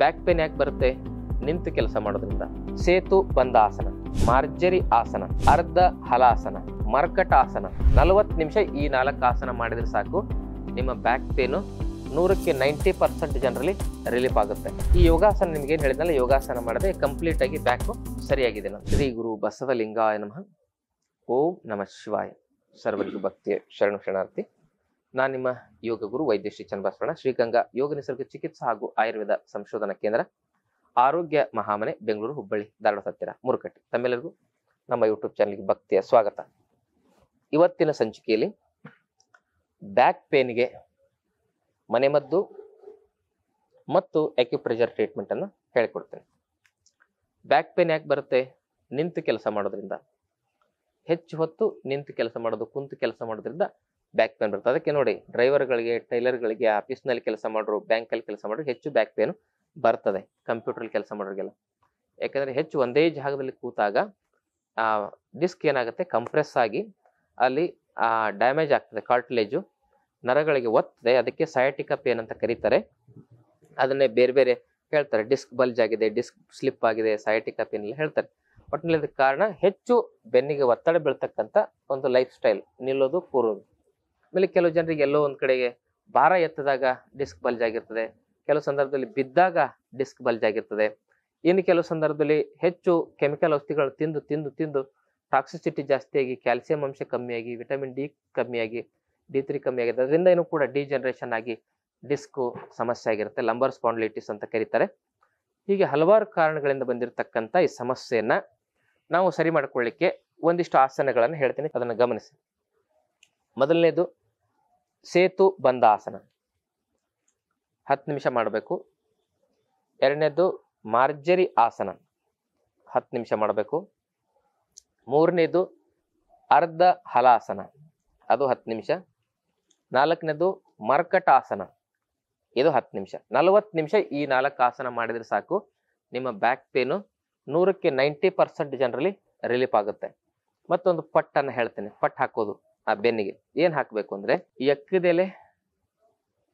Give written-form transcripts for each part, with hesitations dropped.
Back pain ಯಾಕೆ ಬರುತ್ತೆ? ನಿಂತು ಕೆಲಸ ಮಾಡೋದ್ರಿಂದ. ಸೇತು ಬಂದ ಆಸನ, ಮಾರ್ಜರಿ ಆಸನ, ಅರ್ಧ ಹಲಾಸನ, ಮರ್ಕಟ ಆಸನ, 40 ನಿಮಿಷ ಈ 4 ಆಸನ ಮಾಡಿದ್ರೆ ಸಾಕು, ನಿಮ್ಮ ಬ್ಯಾಕ್ ಪೇನು 100ಕ್ಕೆ 90% ಜನರಲ್ಲಿ ರಿಲೀಫ್ ಆಗುತ್ತೆ. ಈ ಯೋಗಾಸನ ನಿಮ್ಗೆ ಏನ್ ಹೇಳಿದ್ನಲ್ಲ, ಯೋಗಾಸನ ಮಾಡದೆ ಕಂಪ್ಲೀಟ್ ಆಗಿ ಬ್ಯಾಕ್ ಸರಿಯಾಗಿದೆ. ಶ್ರೀ ಗುರು ಬಸವಲಿಂಗಾಯ ನಮಃ. ಓಂ ನಮಃ ಶಿವಾಯ. ಸರ್ವರಿಗೂ ಭಕ್ತಿಯ ಶರಣು ಶರಣಾರ್ಥಿ. ನಾನು ನಿಮ್ಮ ಯೋಗ ಗುರು ವೈದ್ಯ ಶ್ರೀ ಚನ್ನಬಸವಣ್ಣ, ಶ್ರೀಗಂಗಾ ಯೋಗ ನಿಸರ್ಗ ಚಿಕಿತ್ಸಾ ಹಾಗೂ ಆಯುರ್ವೇದ ಸಂಶೋಧನಾ ಕೇಂದ್ರ, ಆರೋಗ್ಯ ಮಹಾಮನೆ, ಬೆಂಗಳೂರು, ಹುಬ್ಬಳ್ಳಿ, ಧಾರವಾಡ ಹತ್ತಿರ, ಮುರುಕಟ್ಟಿ. ತಮ್ಮೆಲ್ಲರಿಗೂ ನಮ್ಮ ಯೂಟ್ಯೂಬ್ ಚಾನಲ್ಗೆ ಭಕ್ತಿಯ ಸ್ವಾಗತ. ಇವತ್ತಿನ ಸಂಚಿಕೆಯಲ್ಲಿ ಬ್ಯಾಕ್ ಪೇನ್ಗೆ ಮನೆಮದ್ದು ಮತ್ತು ಅಕ್ಯುಪ್ರೆಷರ್ ಟ್ರೀಟ್ಮೆಂಟ್ ಅನ್ನು ಹೇಳಿಕೊಡ್ತೇನೆ. ಬ್ಯಾಕ್ ಪೇನ್ ಯಾಕೆ ಬರುತ್ತೆ? ನಿಂತು ಕೆಲಸ ಮಾಡೋದ್ರಿಂದ. ಹೆಚ್ಚು ಹೊತ್ತು ನಿಂತು ಕೆಲಸ ಮಾಡೋದು, ಕುಂತು ಕೆಲಸ ಮಾಡೋದ್ರಿಂದ ಬ್ಯಾಕ್ ಪೇನ್ ಬರುತ್ತೆ. ಅದಕ್ಕೆ ನೋಡಿ, ಡ್ರೈವರ್ಗಳಿಗೆ, ಟೈಲರ್ಗಳಿಗೆ, ಆಫೀಸ್ನಲ್ಲಿ ಕೆಲಸ ಮಾಡೋರು, ಬ್ಯಾಂಕಲ್ಲಿ ಕೆಲಸ ಮಾಡೋರು ಹೆಚ್ಚು ಬ್ಯಾಕ್ ಪೇನ್ ಬರ್ತದೆ. ಕಂಪ್ಯೂಟರ್ ಕೆಲಸ ಮಾಡೋರಿಗೆಲ್ಲ. ಯಾಕಂದ್ರೆ ಹೆಚ್ಚು ಒಂದೇ ಜಾಗದಲ್ಲಿ ಕೂತಾಗ ಆ ಡಿಸ್ಕ್ ಏನಾಗುತ್ತೆ, ಕಂಪ್ರೆಸ್ ಆಗಿ ಅಲ್ಲಿ ಡ್ಯಾಮೇಜ್ ಆಗ್ತದೆ. ಕಾರ್ಟಿಲೇಜು ನರಗಳಿಗೆ ಒತ್ತದೆ. ಅದಕ್ಕೆ ಸಯಾಟಿಕಾ ಪೇನ್ ಅಂತ ಕರೀತಾರೆ. ಅದನ್ನೇ ಬೇರೆ ಬೇರೆ ಹೇಳ್ತಾರೆ. ಡಿಸ್ಕ್ ಬಲ್ಜ್ ಆಗಿದೆ, ಡಿಸ್ಕ್ ಸ್ಲಿಪ್ ಆಗಿದೆ, ಸಯಾಟಿಕಾ ಪೇನ್ ಎಲ್ಲ ಹೇಳ್ತಾರೆ. ಒಟ್ಟಿನಲ್ಲಿ ಇದಕ್ಕೆ ಕಾರಣ ಹೆಚ್ಚು ಬೆನ್ನಿಗೆ ಒತ್ತಡ ಬೀಳ್ತಕ್ಕಂಥ ಒಂದು ಲೈಫ್ ಸ್ಟೈಲ್, ನಿಲ್ಲೋದು, ಕೂರೋದು. ಆಮೇಲೆ ಕೆಲವು ಜನರಿಗೆ ಎಲ್ಲೋ ಒಂದ್ ಕಡೆಗೆ ಭಾರ ಎತ್ತದಾಗ ಡಿಸ್ಕ್ ಬಲ್ಜ್ ಆಗಿರ್ತದೆ, ಕೆಲವು ಸಂದರ್ಭದಲ್ಲಿ ಬಿದ್ದಾಗ ಡಿಸ್ಕ್ ಬಲ್ಜ್ ಆಗಿರ್ತದೆ, ಇನ್ನು ಕೆಲವು ಸಂದರ್ಭದಲ್ಲಿ ಹೆಚ್ಚು ಕೆಮಿಕಲ್ ಔಷಧಿಗಳು ತಿಂದು ತಿಂದು ತಿಂದು ಟಾಕ್ಸಿಸಿಟಿ ಜಾಸ್ತಿಯಾಗಿ, ಕ್ಯಾಲ್ಸಿಯಂ ಅಂಶ ಕಮ್ಮಿಯಾಗಿ, ವಿಟಮಿನ್ ಡಿ ಕಮ್ಮಿಯಾಗಿ, D3 ಕಮ್ಮಿ ಆಗಿದೆ. ಅದರಿಂದ ಏನೂ ಕೂಡ ಡಿಜನರೇಷನ್ ಆಗಿ ಡಿಸ್ಕ್ ಸಮಸ್ಯೆ ಆಗಿರುತ್ತೆ. ಲಂಬರ್ ಸ್ಪಾಂಡಿಲೈಟಿಸ್ ಅಂತ ಕರೀತಾರೆ. ಹೀಗೆ ಹಲವಾರು ಕಾರಣಗಳಿಂದ ಬಂದಿರತಕ್ಕಂಥ ಈ ಸಮಸ್ಯೆಯನ್ನ ನಾವು ಸರಿ ಮಾಡ್ಕೊಳ್ಳಿಕ್ಕೆ ಒಂದಿಷ್ಟು ಆಸನಗಳನ್ನು ಹೇಳ್ತೀನಿ, ಅದನ್ನು ಗಮನಿಸಿ. ಮೊದಲನೇದು ಸೇತು ಬಂದ ಆಸನ, 10 ನಿಮಿಷ ಮಾಡಬೇಕು. ಎರಡನೇದು ಮಾರ್ಜರಿ ಆಸನ, 10 ನಿಮಿಷ ಮಾಡಬೇಕು. ಮೂರನೇದು ಅರ್ಧ ಹಲಾಸನ, ಅದು 10 ನಿಮಿಷ. ನಾಲ್ಕನೇದು ಮರ್ಕಟ ಆಸನ, ಇದು 10 ನಿಮಿಷ. 40 ನಿಮಿಷ ಈ 4 ಆಸನ ಮಾಡಿದ್ರೆ ಸಾಕು, ನಿಮ್ಮ ಬ್ಯಾಕ್ ಪೇನು 100ಕ್ಕೆ 90% ಜನರಲ್ಲಿ ರಿಲೀಫ್ ಆಗುತ್ತೆ. ಮತ್ತೊಂದು ಪಟ್ಟನ್ನು ಹೇಳ್ತೇನೆ, ಪಟ್ ಹಾಕೋದು ಆ ಬೆನ್ನಿಗೆ. ಏನ್ ಹಾಕಬೇಕು ಅಂದ್ರೆ, ಎಕ್ಕದೆಲೆ,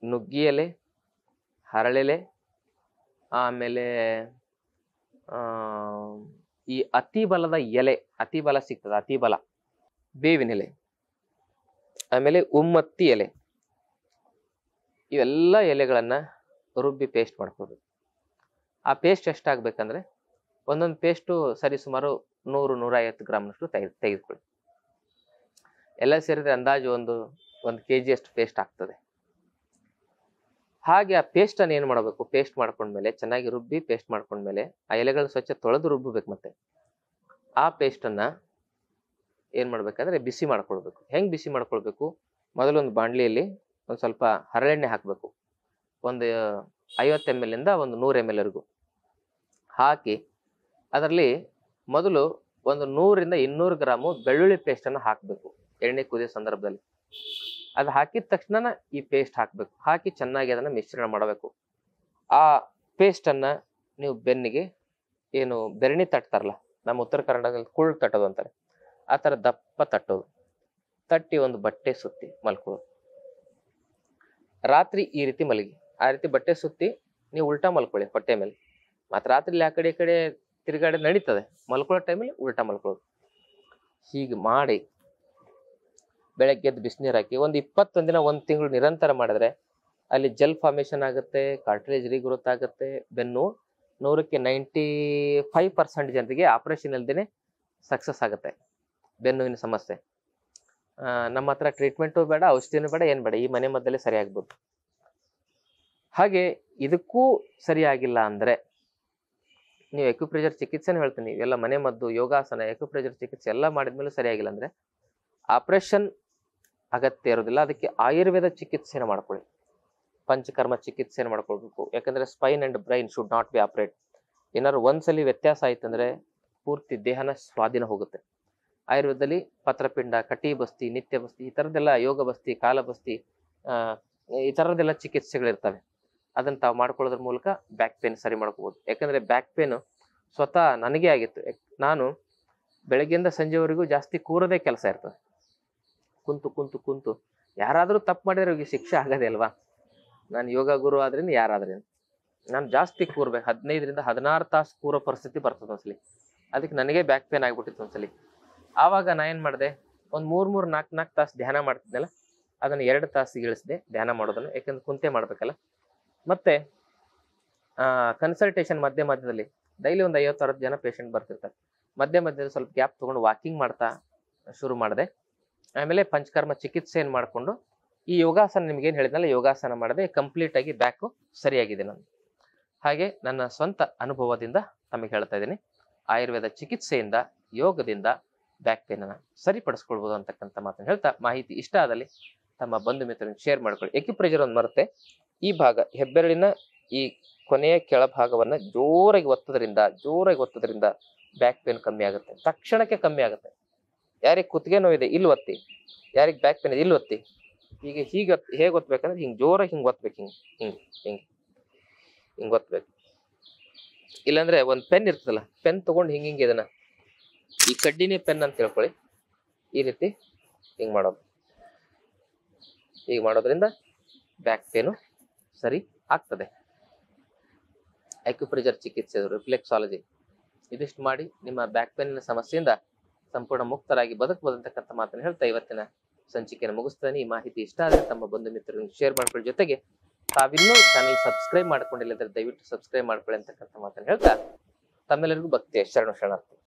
ನುಗ್ಗಿ ಎಲೆ, ಹರಳೆಲೆ, ಆಮೇಲೆ ಈ ಅತಿ ಬಲದ ಎಲೆ, ಅತಿ ಬಲ ಸಿಗ್ತದೆ, ಅತಿ ಬಲ, ಬೇವಿನ ಎಲೆ, ಆಮೇಲೆ ಉಮ್ಮತ್ತಿ ಎಲೆ, ಇವೆಲ್ಲ ಎಲೆಗಳನ್ನ ರುಬ್ಬಿ ಪೇಸ್ಟ್ ಮಾಡ್ಕೋಬೇಕು. ಆ ಪೇಸ್ಟ್ ಎಷ್ಟಾಗಬೇಕಂದ್ರೆ, ಒಂದೊಂದು ಪೇಸ್ಟು ಸರಿ ಸುಮಾರು 100-150 ಗ್ರಾಮ್ನಷ್ಟು ತೆಗೆದುಕೊಳ್ಳಿ. ಎಲ್ಲ ಸೇರಿದ್ರೆ ಅಂದಾಜು ಒಂದು kg ಅಷ್ಟು ಪೇಸ್ಟ್ ಆಗ್ತದೆ. ಹಾಗೆ ಆ ಪೇಸ್ಟನ್ನು ಏನು ಮಾಡಬೇಕು, ಪೇಸ್ಟ್ ಮಾಡ್ಕೊಂಡ್ಮೇಲೆ ಚೆನ್ನಾಗಿ ರುಬ್ಬಿ ಪೇಸ್ಟ್ ಮಾಡ್ಕೊಂಡ್ಮೇಲೆ ಆ ಎಲೆಗಳನ್ನ ಸ್ವಚ್ಛ ತೊಳೆದು ರುಬ್ಬಬೇಕು. ಮತ್ತೆ ಆ ಪೇಸ್ಟನ್ನು ಏನು ಮಾಡ್ಬೇಕಂದ್ರೆ ಬಿಸಿ ಮಾಡ್ಕೊಳ್ಬೇಕು. ಹೆಂಗೆ ಬಿಸಿ ಮಾಡ್ಕೊಳ್ಬೇಕು? ಮೊದಲೊಂದು ಬಾಣಲಿಯಲ್ಲಿ ಒಂದು ಸ್ವಲ್ಪ ಹರಳೆಣ್ಣೆ ಹಾಕಬೇಕು. ಒಂದು 50 ml ಇಂದ ಒಂದು 100 ml ವರೆಗೂ ಹಾಕಿ, ಅದರಲ್ಲಿ ಮೊದಲು ಒಂದು 100ರಿಂದ 200 ಗ್ರಾಮು ಬೆಳ್ಳುಳ್ಳಿ ಪೇಸ್ಟನ್ನು ಹಾಕಬೇಕು. ಎಣ್ಣೆ ಕುದಿಯೋ ಸಂದರ್ಭದಲ್ಲಿ ಅದು ಹಾಕಿದ ತಕ್ಷಣ ಈ ಪೇಸ್ಟ್ ಹಾಕಬೇಕು. ಹಾಕಿ ಚೆನ್ನಾಗಿ ಅದನ್ನು ಮಿಶ್ರಣ ಮಾಡಬೇಕು. ಆ ಪೇಸ್ಟನ್ನು ನೀವು ಬೆನ್ನಿಗೆ, ಏನು ಬೆರಣಿ ತಟ್ತಾರಲ್ಲ, ನಮ್ಮ ಉತ್ತರ ಕರ್ನಾಟಕದಲ್ಲಿ ಕುಳ್ಳು ತಟ್ಟೋದು ಅಂತಾರೆ, ಆ ಥರ ದಪ್ಪ ತಟ್ಟೋದು. ತಟ್ಟಿ ಒಂದು ಬಟ್ಟೆ ಸುತ್ತಿ ಮಲ್ಕೊಳ್ಳೋದು. ರಾತ್ರಿ ಈ ರೀತಿ ಮಲಗಿ, ಆ ರೀತಿ ಬಟ್ಟೆ ಸುತ್ತಿ ನೀವು ಉಲ್ಟಾ ಮಲ್ಕೊಳ್ಳಿ ಹೊಟ್ಟೆ ಮೇಲೆ. ಮತ್ತು ರಾತ್ರಿ ಆ ಕಡೆ ಈ ಕಡೆ ತಿರುಗಾಡಿ ನಡೀತದೆ, ಮಲ್ಕೊಳ್ಳೋ ಟೈಮಲ್ಲಿ ಉಲ್ಟಾ ಮಲ್ಕೊಳ್ಳೋದು. ಹೀಗೆ ಮಾಡಿ ಬೆಳಗ್ಗೆ ಎದ್ದು ಬಿಸಿನೀರು ಹಾಕಿ ಒಂದು 21 ದಿನ, 1 ತಿಂಗಳು ನಿರಂತರ ಮಾಡಿದ್ರೆ ಅಲ್ಲಿ ಜೆಲ್ ಫಾರ್ಮೇಷನ್ ಆಗುತ್ತೆ, ಕಾರ್ಟಿಲೇಜ್ ರೀಗ್ರೋತ್ ಆಗುತ್ತೆ. ಬೆನ್ನು 100ಕ್ಕೆ 95% ಜನರಿಗೆ ಆಪರೇಷನ್ ಇಲ್ದೇನೆ ಸಕ್ಸಸ್ ಆಗುತ್ತೆ ಬೆನ್ನುವಿನ ಸಮಸ್ಯೆ. ನಮ್ಮ ಹತ್ರ ಟ್ರೀಟ್ಮೆಂಟು ಬೇಡ, ಔಷಧಿನೂ ಬೇಡ, ಏನು ಬೇಡ, ಈ ಮನೆ ಮದ್ದಲ್ಲೇ ಸರಿಯಾಗ್ಬೋದು. ಹಾಗೆ ಇದಕ್ಕೂ ಸರಿಯಾಗಿಲ್ಲ ಅಂದರೆ ನೀವು ಅಕ್ಯುಪ್ರೆಷರ್ ಚಿಕಿತ್ಸೆನೂ ಹೇಳ್ತೀನಿ. ಇವೆಲ್ಲ ಮನೆ ಮದ್ದು, ಯೋಗಾಸನ, ಅಕ್ಯುಪ್ರೆಷರ್ ಚಿಕಿತ್ಸೆ ಎಲ್ಲ ಮಾಡಿದ್ಮೇಲೆ ಸರಿಯಾಗಿಲ್ಲ ಅಂದರೆ ಆಪರೇಷನ್ ಅಗತ್ಯ ಇರೋದಿಲ್ಲ. ಅದಕ್ಕೆ ಆಯುರ್ವೇದ ಚಿಕಿತ್ಸೆನ ಮಾಡ್ಕೊಳ್ಳಿ, ಪಂಚಕರ್ಮ ಚಿಕಿತ್ಸೆನ ಮಾಡ್ಕೊಳ್ಬೇಕು. ಯಾಕಂದರೆ spine and brain should not be operate. ಏನಾದ್ರು ಒಂದ್ಸಲಿ ವ್ಯತ್ಯಾಸ ಆಯ್ತಂದ್ರೆ ಪೂರ್ತಿ ದೇಹನ ಸ್ವಾಧೀನ ಹೋಗುತ್ತೆ. ಆಯುರ್ವೇದದಲ್ಲಿ ಪತ್ರಪಿಂಡ, ಕಟಿ ಬಸ್ತಿ, ನಿತ್ಯ ಬಸ್ತಿ, ಈ ಥರದ್ದೆಲ್ಲ, ಯೋಗ ಬಸ್ತಿ, ಕಾಲ ಬಸ್ತಿ, ಈ ಥರದ್ದೆಲ್ಲ ಚಿಕಿತ್ಸೆಗಳಿರ್ತವೆ. ಅದನ್ನು ತಾವು ಮಾಡ್ಕೊಳ್ಳೋದ್ರ ಮೂಲಕ ಬ್ಯಾಕ್ ಪೇನ್ ಸರಿ ಮಾಡ್ಕೋಬೋದು. ಯಾಕಂದರೆ ಬ್ಯಾಕ್ ಪೇನು ಸ್ವತಃ ನನಗೇ ಆಗಿತ್ತು. ನಾನು ಬೆಳಗ್ಗೆಯಿಂದ ಸಂಜೆವರೆಗೂ ಜಾಸ್ತಿ ಕೂರೋದೇ ಕೆಲಸ ಇರ್ತದೆ. ಕುಂತು ಕುಂತು ಕುಂತು ಯಾರಾದರೂ ತಪ್ಪು ಮಾಡಿದ್ರೆ ಅವ್ರಿಗೆ ಶಿಕ್ಷೆ ಆಗದೆ ಅಲ್ವಾ? ನಾನು ಯೋಗ ಗುರು ಆದ್ರೇನು ಯಾರಾದ್ರೇನು. ನಾನು ಜಾಸ್ತಿ ಕೂರ್ಬೇಕು, 15ರಿಂದ 16 ತಾಸು ಕೂರೋ ಪರಿಸ್ಥಿತಿ ಬರ್ತದೆ ಒಂದ್ಸಲಿ. ಅದಕ್ಕೆ ನನಗೆ ಬ್ಯಾಕ್ ಪೇನ್ ಆಗ್ಬಿಟ್ಟಿತ್ತು ಒಂದ್ಸಲಿ. ಆವಾಗ ನಾ ಏನ್ ಮಾಡಿದೆ, ಒಂದ್ 3-4 ತಾಸು ಧ್ಯಾನ ಮಾಡ್ತಿದ್ನಲ್ಲ, ಅದನ್ನ 2 ತಾಸು ಇಳಿಸಿದೆ ಧ್ಯಾನ ಮಾಡೋದನ್ನ. ಯಾಕಂದ್ರೆ ಕುಂತೆ ಮಾಡ್ಬೇಕಲ್ಲ. ಮತ್ತೆ ಕನ್ಸಲ್ಟೇಷನ್ ಮಧ್ಯದಲ್ಲಿ ಡೈಲಿ ಒಂದು 50-60 ಜನ ಪೇಷಂಟ್ ಬರ್ತಿರ್ತಾರೆ. ಮಧ್ಯದಲ್ಲಿ ಸ್ವಲ್ಪ ಗ್ಯಾಪ್ ತಗೊಂಡು ವಾಕಿಂಗ್ ಮಾಡ್ತಾ ಶುರು ಮಾಡಿದೆ. ಆಮೇಲೆ ಪಂಚಕರ್ಮ ಚಿಕಿತ್ಸೆಯನ್ನು ಮಾಡಿಕೊಂಡು ಈ ಯೋಗಾಸನ ನಿಮ್ಗೆ ಏನ್ ಹೇಳಿದ್ನಲ್ಲ, ಯೋಗಾಸನ ಮಾಡಿದೆ. ಕಂಪ್ಲೀಟ್ ಆಗಿ ಬ್ಯಾಕು ಸರಿಯಾಗಿದೆ ನಾನು. ಹಾಗೆ ನನ್ನ ಸ್ವಂತ ಅನುಭವದಿಂದ ತಮಗೆ ಹೇಳ್ತಾ ಇದ್ದೀನಿ, ಆಯುರ್ವೇದ ಚಿಕಿತ್ಸೆಯಿಂದ, ಯೋಗದಿಂದ ಬ್ಯಾಕ್ ಪೇನ್ ಅನ್ನ ಸರಿಪಡಿಸ್ಕೊಳ್ಬಹುದು ಅಂತಕ್ಕಂಥ ಮಾತನ್ನು ಹೇಳ್ತಾ, ಮಾಹಿತಿ ಇಷ್ಟ ಆದಲ್ಲಿ ತಮ್ಮ ಬಂಧು ಮಿತ್ರರಿಗೆ ಶೇರ್ ಮಾಡ್ಕೊಳ್ಳಿ. ಎಕ್ಯುಪ್ರೆಷರ್ ಒಂದು ಮರುತ್ತೆ, ಈ ಭಾಗ ಹೆಬ್ಬೆರಳಿನ ಈ ಕೊನೆಯ ಕೆಳಭಾಗವನ್ನ ಜೋರಾಗಿ ಒತ್ತೋದ್ರಿಂದ ಬ್ಯಾಕ್ ಪೇನ್ ಕಮ್ಮಿ ಆಗುತ್ತೆ, ತಕ್ಷಣಕ್ಕೆ ಕಮ್ಮಿ ಆಗುತ್ತೆ. ಯಾರಿಗೆ ಕುತ್ತಿಗೆ ನೋವಿದೆ ಇಲ್ಲಿ ಒತ್ತಿ, ಯಾರಿಗೆ ಬ್ಯಾಕ್ ಪೇನ್ ಇದೆ ಇಲ್ಲಿ ಒತ್ತಿ. ಈಗ ಹೇಗೆ ಒತ್ತಬೇಕಂದ್ರೆ ಹಿಂಗ್ ಜೋರಾಗಿ ಹಿಂಗ್ ಒತ್ಬೇಕು, ಹಿಂಗ್ ಒತ್ಬೇಕು. ಇಲ್ಲಾಂದ್ರೆ ಒಂದ್ ಪೆನ್ ಇರ್ತದಲ್ಲ, ಪೆನ್ ತಗೊಂಡು ಹಿಂಗೆ ಇದನ್ನ, ಈ ಕಡ್ಡಿನೇ ಪೆನ್ ಅಂತ ಹೇಳ್ಕೊಳ್ಳಿ, ಈ ರೀತಿ ಹಿಂಗ್ ಮಾಡೋದು. ಹೀಗೆ ಮಾಡೋದ್ರಿಂದ ಬ್ಯಾಕ್ ಪೇನು ಸರಿ ಆಗ್ತದೆ. ಅಕ್ಯುಪ್ರೆಷರ್ ಚಿಕಿತ್ಸೆ, ರಿಫ್ಲೆಕ್ಸಾಲಜಿ, ಇದಿಷ್ಟು ಮಾಡಿ ನಿಮ್ಮ ಬ್ಯಾಕ್ ಪೇನಿನ ಸಮಸ್ಯೆಯಿಂದ ಸಂಪೂರ್ಣ ಮುಕ್ತರಾಗಿ ಬದುಕಬಹುದಂತಕ್ಕಂಥ ಮಾತನ್ನು ಹೇಳ್ತಾ ಇವತ್ತಿನ ಸಂಚಿಕೆಯನ್ನು ಮುಗಿಸ್ತಾನೆ. ಈ ಮಾಹಿತಿ ಇಷ್ಟ ಆದರೆ ತಮ್ಮ ಬಂಧು ಮಿತ್ರರಿಗೆ ಶೇರ್ ಮಾಡ್ಕೊಳ್ಳಿ. ಜೊತೆಗೆ ತಾವಿನ್ನೂ ಚಾನೆಲ್ ಸಬ್ಸ್ಕ್ರೈಬ್ ಮಾಡ್ಕೊಂಡಿಲ್ಲ, ದಯವಿಟ್ಟು ಸಬ್ಸ್ಕ್ರೈಬ್ ಮಾಡ್ಕೊಳ್ಳಿ ಅಂತಕ್ಕಂಥ ಮಾತನ್ನು ಹೇಳ್ತಾ ತಮ್ಮೆಲ್ಲರಿಗೂ ಭಕ್ತಿಯ ಶರಣಾರ್ಥಿ.